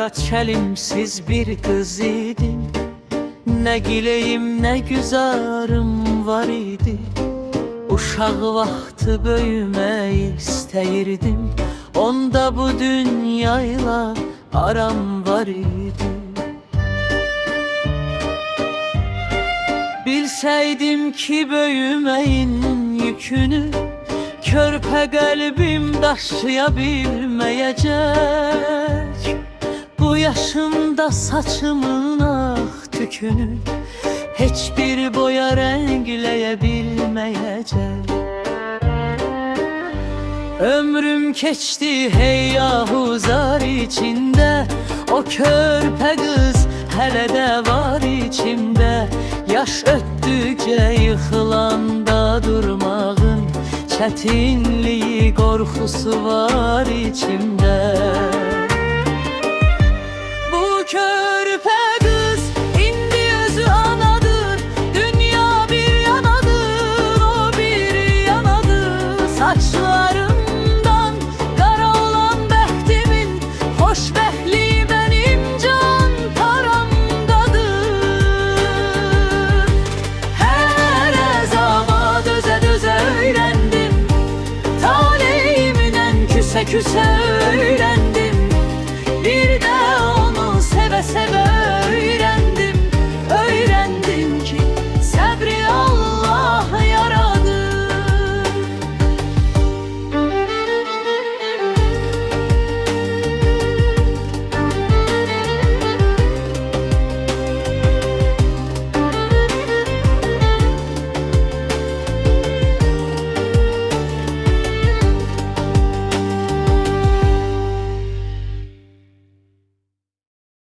Kara çelimsiz bir kız idim, ne gileyim ne güzarım var idi. Uşaq vaxtı böyümək istəyirdim, onda bu dünyayla aram var idi. Bilsəydim ki böyüməyin yükünü, körpə qəlbim daşıya bilməyəcək. Bu yaşımda saçımın ağ tükünü heç bir boya rəngləyə bilməyəcək. Ömrüm keçdi hey yahuzar içində, o körpə qız hələ də var içimdə. Yaş ötdükcə yıxılanda durmağın çətinliyi, qorxusu var içimdə. Bu körpə qız indi özü anadır, dünya bir yanadır, o bir yanadır. Saçlarımdan qara olan bəxtimin xoşbəxtliyi mənim can paramdadır. Hər əzama dözə-dözə öyrəndim, taleyimdən küsə-küsə öyrəndim.